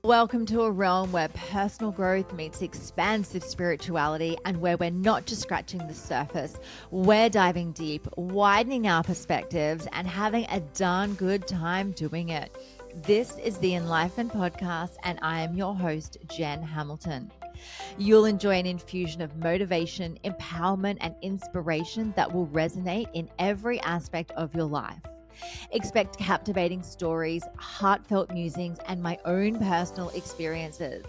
Welcome to a realm where personal growth meets expansive spirituality and where we're not just scratching the surface. We're diving deep, widening our perspectives, and having a darn good time doing it. This is the Enlightenment Podcast, and I am your host, Jen Hamilton. You'll enjoy an infusion of motivation, empowerment, and inspiration that will resonate in every aspect of your life. Expect captivating stories, heartfelt musings, and my own personal experiences.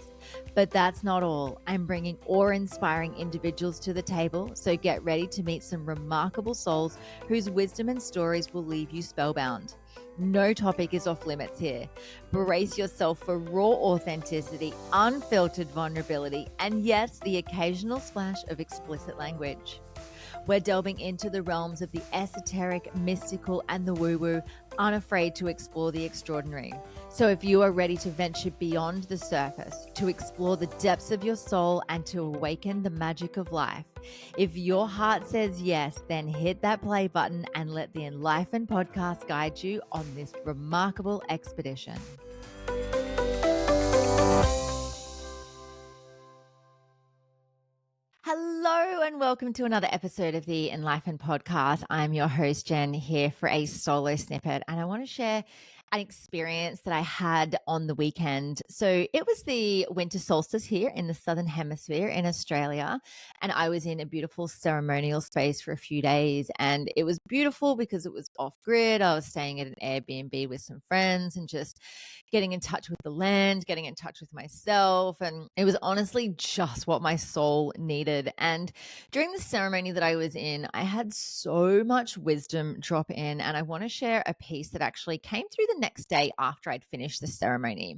But that's not all. I'm bringing awe-inspiring individuals to the table, so get ready to meet some remarkable souls whose wisdom and stories will leave you spellbound. No topic is off limits here. Brace yourself for raw authenticity, unfiltered vulnerability, and yes, the occasional splash of explicit language. We're delving into the realms of the esoteric, mystical, and the woo-woo, unafraid to explore the extraordinary. So if you are ready to venture beyond the surface, to explore the depths of your soul, and to awaken the magic of life, if your heart says yes, then hit that play button and let the Enlightenment Podcast guide you on this remarkable expedition. Hello and welcome to another episode of the Enlightenment Podcast. I'm your host, Jen, here for a Soul'o Snippet, and I want to share an experience that I had on the weekend. So it was the winter solstice here in the Southern Hemisphere in Australia, and I was in a beautiful ceremonial space for a few days, and it was beautiful because it was off-grid. I was staying at an Airbnb with some friends and just getting in touch with the land, getting in touch with myself, and it was honestly just what my soul needed. And during the ceremony that I was in, I had so much wisdom drop in, and I want to share a piece that actually came through the next day after I'd finished the ceremony.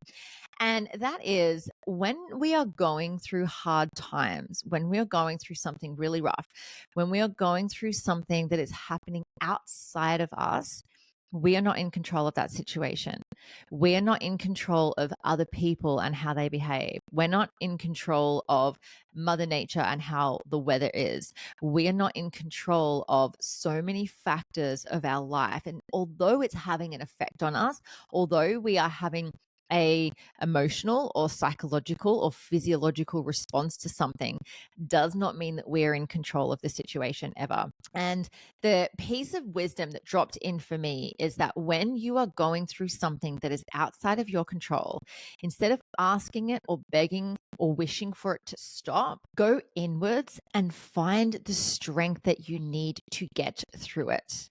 And that is when we are going through hard times, when we are going through something really rough, when we are going through something that is happening outside of us, we are not in control of that situation. We are not in control of other people and how they behave. We're not in control of Mother Nature and how the weather is. We are not in control of so many factors of our life. And although it's having an effect on us, although we are having a emotional or psychological or physiological response to something, does not mean that we're in control of the situation ever. And the piece of wisdom that dropped in for me is that when you are going through something that is outside of your control, instead of asking it or begging or wishing for it to stop, go inwards and find the strength that you need to get through it.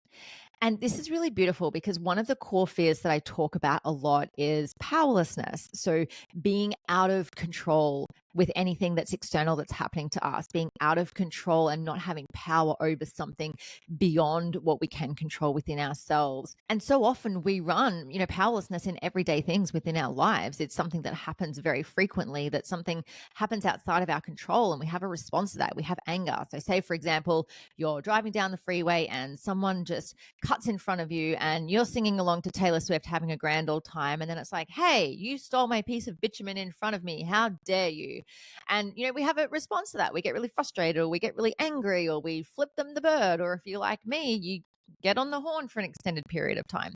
And this is really beautiful because one of the core fears that I talk about a lot is powerlessness. So being out of control with anything that's external that's happening to us, being out of control and not having power over something beyond what we can control within ourselves. And so often we run, powerlessness in everyday things within our lives. It's something that happens very frequently, that something happens outside of our control and we have a response to that. We have anger. So say, for example, you're driving down the freeway and someone just cuts in front of you and you're singing along to Taylor Swift, having a grand old time. And then it's like, hey, you stole my piece of bitumen in front of me. How dare you? And, we have a response to that. We get really frustrated or we get really angry or we flip them the bird. Or if you're like me, you get on the horn for an extended period of time.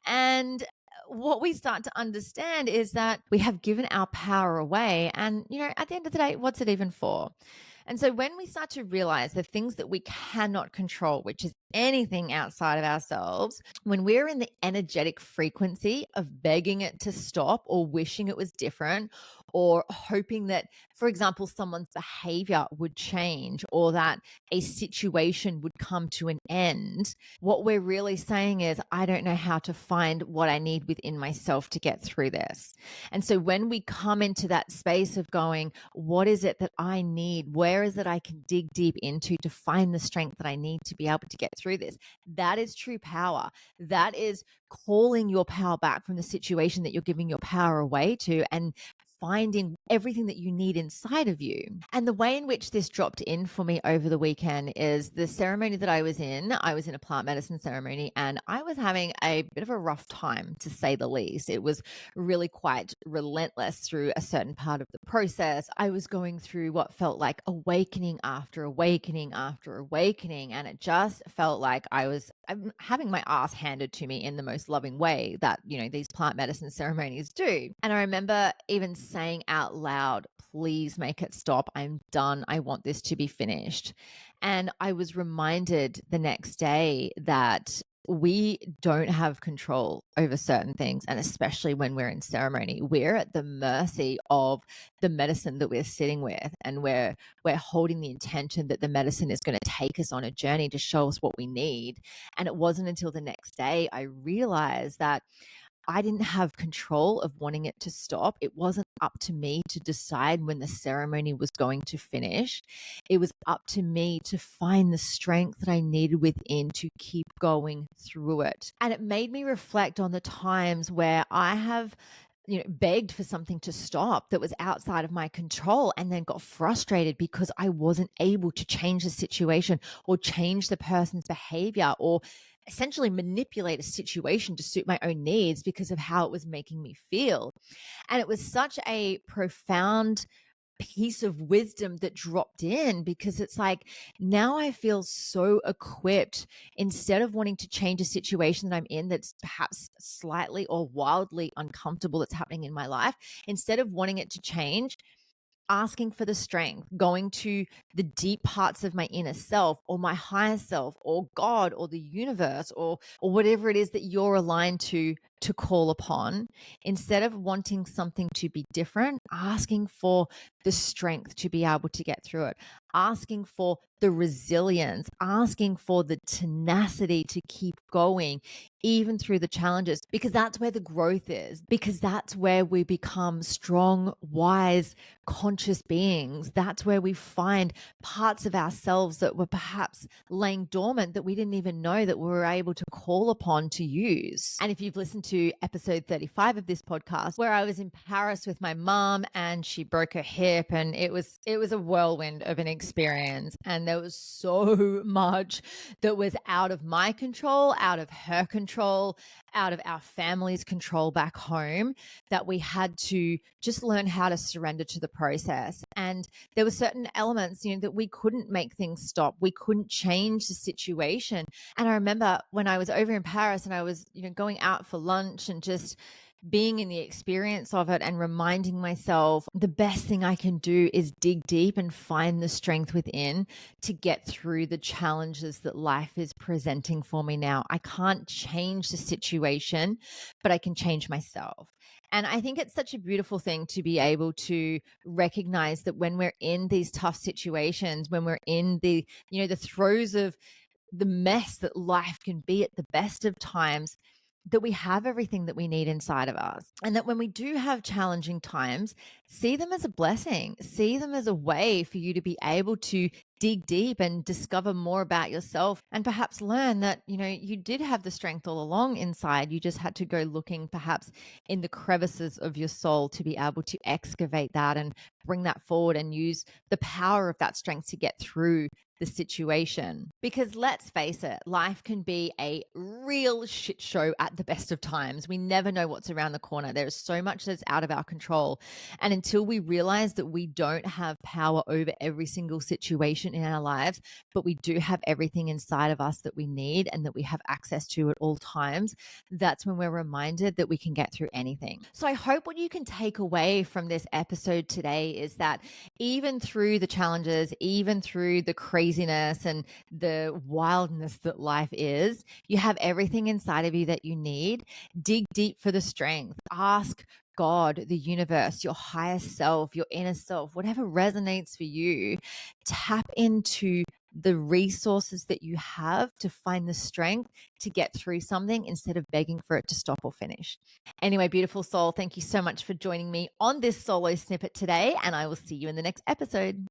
And what we start to understand is that we have given our power away. And, at the end of the day, what's it even for? And so when we start to realize the things that we cannot control, which is anything outside of ourselves, when we're in the energetic frequency of begging it to stop or wishing it was different or hoping that, for example, someone's behavior would change or that a situation would come to an end, what we're really saying is, I don't know how to find what I need within myself to get through this. And so when we come into that space of going, what is it that I need? Where is it I can dig deep into to find the strength that I need to be able to get through this? That is true power. That is calling your power back from the situation that you're giving your power away to and finding everything that you need inside of you. And the way in which this dropped in for me over the weekend is the ceremony that I was in. I was in a plant medicine ceremony and I was having a bit of a rough time, to say the least. It was really quite relentless through a certain part of the process. I was going through what felt like awakening after awakening after awakening, and it just felt like I'm having my ass handed to me in the most loving way that, these plant medicine ceremonies do. And I remember even saying out loud, please make it stop. I'm done. I want this to be finished. And I was reminded the next day that we don't have control over certain things. And especially when we're in ceremony, we're at the mercy of the medicine that we're sitting with. And we're holding the intention that the medicine is going to take us on a journey to show us what we need. And it wasn't until the next day I realized that I didn't have control of wanting it to stop. It wasn't up to me to decide when the ceremony was going to finish. It was up to me to find the strength that I needed within to keep going through it. And it made me reflect on the times where I have begged for something to stop that was outside of my control and then got frustrated because I wasn't able to change the situation or change the person's behavior or essentially manipulate a situation to suit my own needs because of how it was making me feel. And it was such a profound piece of wisdom that dropped in, because it's like, now I feel so equipped. Instead of wanting to change a situation that I'm in that's perhaps slightly or wildly uncomfortable that's happening in my life, instead of wanting it to change, asking for the strength, going to the deep parts of my inner self or my higher self or God or the universe or whatever it is that you're aligned to call upon. Instead of wanting something to be different, asking for the strength to be able to get through it, asking for the resilience, asking for the tenacity to keep going even through the challenges, because that's where the growth is, because that's where we become strong, wise, conscious beings. That's where we find parts of ourselves that were perhaps laying dormant that we didn't even know that we were able to call upon to use. And if you've listened to episode 35 of this podcast, where I was in Paris with my mom and she broke her hip, and it was a whirlwind of an experience, and there was so much that was out of my control, out of her control, out of our family's control back home, that we had to just learn how to surrender to the process. And there were certain elements, that we couldn't make things stop. We couldn't change the situation. And I remember when I was over in Paris and I was, going out for lunch and just being in the experience of it and reminding myself the best thing I can do is dig deep and find the strength within to get through the challenges that life is presenting for me now. I can't change the situation, but I can change myself. And I think it's such a beautiful thing to be able to recognize that when we're in these tough situations, when we're in the throes of the mess that life can be at the best of times, that we have everything that we need inside of us. And that when we do have challenging times, see them as a blessing, see them as a way for you to be able to dig deep and discover more about yourself, and perhaps learn that, you did have the strength all along inside. You just had to go looking perhaps in the crevices of your soul to be able to excavate that and bring that forward and use the power of that strength to get through the situation. Because let's face it, life can be a real shit show at the best of times. We never know what's around the corner. There's so much that's out of our control. And until we realize that we don't have power over every single situation in our lives, but we do have everything inside of us that we need and that we have access to at all times, that's when we're reminded that we can get through anything. So I hope what you can take away from this episode today is that even through the challenges, even through the craziness and the wildness that life is, you have everything inside of you that you need. Dig deep for the strength. Ask God, the universe, your higher self, your inner self, whatever resonates for you. Tap into the resources that you have to find the strength to get through something instead of begging for it to stop or finish. Anyway, beautiful soul, thank you so much for joining me on this Soul'o Snippet today, and I will see you in the next episode.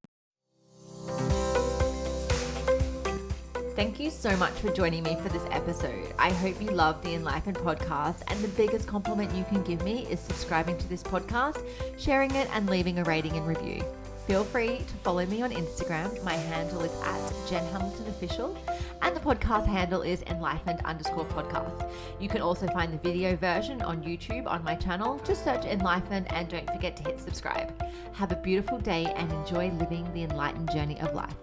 Thank you so much for joining me for this episode. I hope you love the Enlightened podcast, and the biggest compliment you can give me is subscribing to this podcast, sharing it, and leaving a rating and review. Feel free to follow me on Instagram. My handle is @JenHamiltonOfficial, and the podcast handle is enlightened_podcast. You can also find the video version on YouTube on my channel. Just search Enlightened and don't forget to hit subscribe. Have a beautiful day and enjoy living the enlightened journey of life.